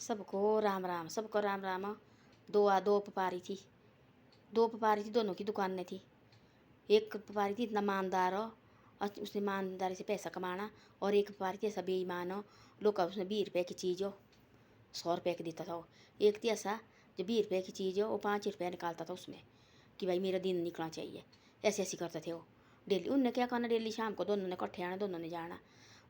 सबको राम राम, सबको राम राम। दो व्यापारी थी, दोनों की दुकानें थी। एक व्यापारी थी इतना ईमानदार हो, उसने ईमानदारी से पैसा कमाना। और एक व्यापारी थी ऐसा बेईमान हो, लोग उसने 20 रुपये की चीज़ हो 100 रुपये की देता था वो। एक थी ऐसा जो 20 रुपये की चीज़ हो वो 5 रुपये निकालता था उसमें, कि भाई मेरा दिन निकलना चाहिए। ऐसे ऐसे करते थे वो डेली। उनने क्या करना, डेली शाम को दोनों ने इकट्ठे आना, दोनों ने जाना।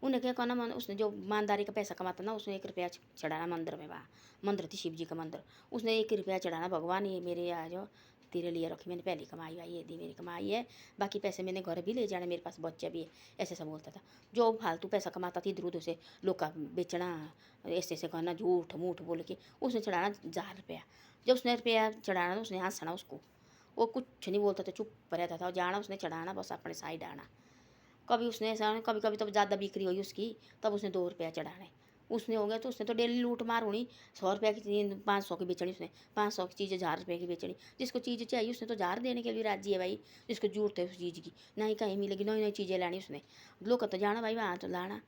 उन्हें क्या करना, उसने जो ईमानदारी का पैसा कमाता ना, उसने 1 रुपया चढ़ाना मंदिर में। वहाँ मंदिर थी, शिव जी का मंदिर। उसने 1 रुपया चढ़ाना, भगवान ये मेरे आ जाओ, तेरे लिए रखी मैंने पहली कमाई भाई, ये दी मेरी कमाई है, बाकी पैसे मैंने घर भी ले जाने, मेरे पास बच्चे भी है। ऐसे सब बोलता था। जो फालतू पैसा कमाता थी इधर उधर से लोग का बेचना, ऐसे ऐसे करना, झूठ मूठ बोल के उसने चढ़ाना 1000 रुपया। जब उसने रुपया चढ़ाना तो उसने हंसना उसको, वो कुछ नहीं बोलता था, चुप रहता था। जाना उसने चढ़ाना, बस अपने साइड आना। कभी उसने ऐसा, कभी कभी तब ज़्यादा बिक्री हुई उसकी, तब उसने 2 रुपया चढ़ाने। उसने हो गया तो उसने तो डेली लूट मार होनी। 100 रुपये की चीज़ 500 की बेचनी उसने, 500 की चीज़ 1000 रुपये की बेचनी। जिसको चीज़ चाहिए उसने तो 1000 देने के लिए राजी है भाई, जिसको जरूरत है उस चीज़ की। नहीं कहीं मिलेगी, नई नई चीज़ें लानी उसने। लोग तो जाना भाई वहाँ तो लाना।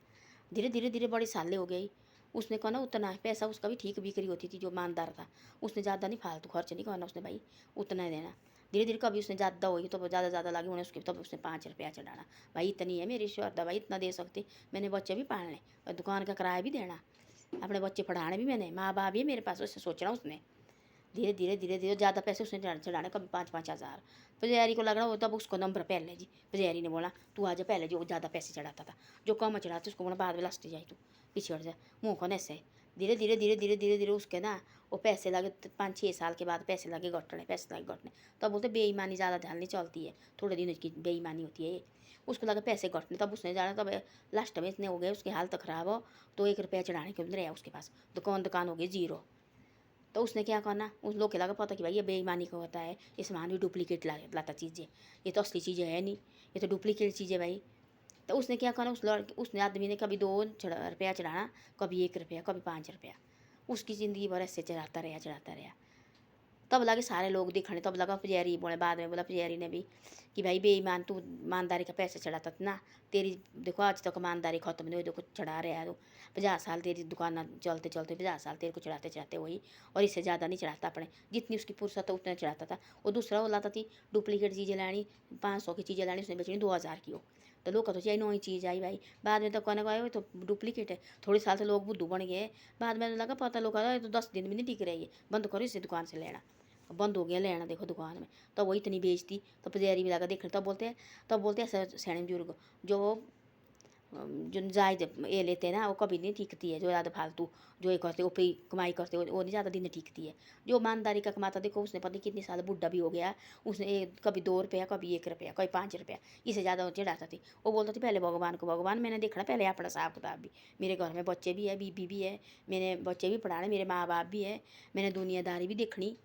धीरे धीरे धीरे बड़ी सालें हो गई। उसने कहा ना उतना पैसा उसका भी ठीक बिक्री होती थी, जो ईमानदार था। उसने ज़्यादा नहीं फालतू खर्च नहीं करना उसने भाई, उतना ही देना। धीरे धीरे कभी उसने ज़्यादा हुई तो ज़्यादा लगी उन्हें उसकी, तब उसने 5 रुपया चढ़ाना। भाई इतनी है मेरी श्रद्धा भाई, इतना दे सकते, मैंने बच्चे भी पालने और दुकान का किराया भी देना, अपने बच्चे पढ़ाने भी, मैंने माँ बाप भी है मेरे पास, उससे सोचना उसने। धीरे धीरे धीरे धीरे ज़्यादा पैसे उसने चढ़ाने, कभी 5-5 हज़ार। पुजारी को लग रहा वो, तब उसको नंबर पहले जी पुजारी ने बोला तू आ जा पहले, जो ज़्यादा पैसे चढ़ाता था। जो कम चढ़ाते उसको बोला बाद में लास्ट जाए, तू पीछे हट जा, मुँह को ऐसे। धीरे धीरे धीरे धीरे धीरे धीरे उसके ना वो पैसे लगे, 5-6 साल के बाद पैसे लगे घटने, पैसे लगे घटने। तब बोलते बेईमानी ज़्यादा ध्यान नहीं चलती है, थोड़े दिनों की बेईमानी होती है ये। उसको लगे पैसे घटने, तब उसने जाना, तब लास्ट में इतने हो गए उसकी हालत ख़राब हो, तो 1 रुपया चढ़ाने के अंदर है उसके पास, दुकान हो गई जीरो। तो उसने क्या करना, उस लोग के लगा पता कि भाई ये बेईमानी का होता है, ये सामान भी डुप्लीकेट लाता चीज़ें, ये तो असली चीज़ें है नहीं, ये तो डुप्लीकेट चीज़ें भाई। तो उसने क्या करना, उसने आदमी ने कभी 2 रुपया चढ़ाना, कभी 1 रुपया, कभी 5 रुपया। उसकी ज़िंदगी भर ऐसे चढ़ाता रहा। तब लगे सारे लोग दिखने, तब लगा पुजारी बोले, बाद में बोला पुजारी ने भी कि भाई बेईमान, तू ईमानदारी का पैसा चढ़ाता था ना, तेरी देखो आज तक ईमानदारी खत्म नहीं हुई, देखो चढ़ा रहे हैं तो 50 साल तेरी दुकान चलते चलते 50 साल तेरे को चढ़ाते चढ़ाते वही, और इससे ज़्यादा नहीं चढ़ाता अपने, जितनी उसकी फुर्सत है उतना चढ़ाता था। और दूसरा वो लाता थी डुप्लीकेट चीज़ें लानी, 500 की चीज़ें लानी, उसने बेचनी 2000 की हो। तो लोग कहते चाहिए नई चीज़ आई भाई, बाद में तो कहने को आए तो डुप्लीकेट है। थोड़े साल से लोग बुद्धू बन गए, बाद में लगा पता, लोग तो 10 दिन भी नहीं टिक रही है, बंद करो इसे दुकान से लेना। बंद हो गया लेना, देखो दुकान में। तो वही इतनी बेचती, तो पुजारी भी लगा देखने, तब बोलते हैं सैने बुजुर्ग, जो जो जायज ये लेते हैं ना, वो कभी नहीं टिकती है। जो ज़्यादा फालतू जो ये करते, वो पे कमाई करते, वो नहीं ज़्यादा दिन टिकती है। जो ईमानदारी का कमाता, देखो उसने पता नहीं कितने साल बुढ़ा भी हो गया, उसने कभी 2 रुपया, कभी 1 रुपया, कभी 5 रुपया, इससे ज़्यादा चढ़ाता थी। वो बोलता थी पहले भगवान को, भगवान मैंने देखना पहले अपना हिसाब किताब भी, मेरे घर में बच्चे भी है, बीबी भी है, मैंने बच्चे भी पढ़ाने, मेरे माँ बाप भी है, मैंने दुनियादारी भी देखनी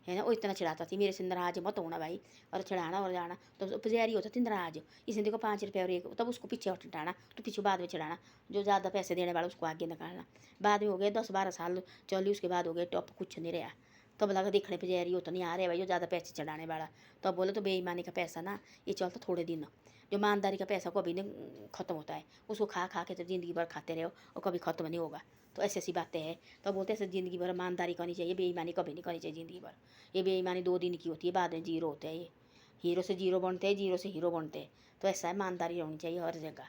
है ना। वो इतना चढ़ाता थी, मेरे से नाराज मत होना भाई, और चढ़ाना और जाना। तो पुजारी होता थी नाराज, इसने देखो 5 रुपया और 1, तब उसको पीछे हटाना, तो पीछे बाद में चढ़ाना, जो ज़्यादा पैसे देने वाला उसको आगे निकालना। बाद में हो गए 10-12 साल चली, उसके बाद हो गए टॉप, कुछ नहीं रहा। तब लगा देखने पुजारी हो तो नहीं आ रहे भाई, जो ज़्यादा पैसे चढ़ाने वाला। तब बोले तो बेईमानी का पैसा ना ये चलता थोड़े दिन, जो ईमानदारी का पैसा को अभी नहीं ख़त्म होता है, उसको खा खा के तो ज़िंदगी भर खाते रहो और कभी ख़त्म नहीं होगा। तो ऐसी ऐसी बातें हैं। तो बोलते हैं ज़िंदगी भर ईमानदारी करनी चाहिए, बेईमानी कभी नहीं करनी चाहिए ज़िंदगी भर। ये बेईमानी 2 दिन की होती है, बाद में जीरो होते हैं ये, हीरो से जीरो बनते हैं, जीरो से हीरो बनते हैं। तो ऐसा ईमानदारी होनी चाहिए हर जगह।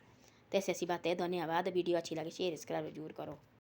तो ऐसी ऐसी बातें हैं। धन्यवाद। वीडियो अच्छी लगी शेयर सब्सक्राइब जरूर करो।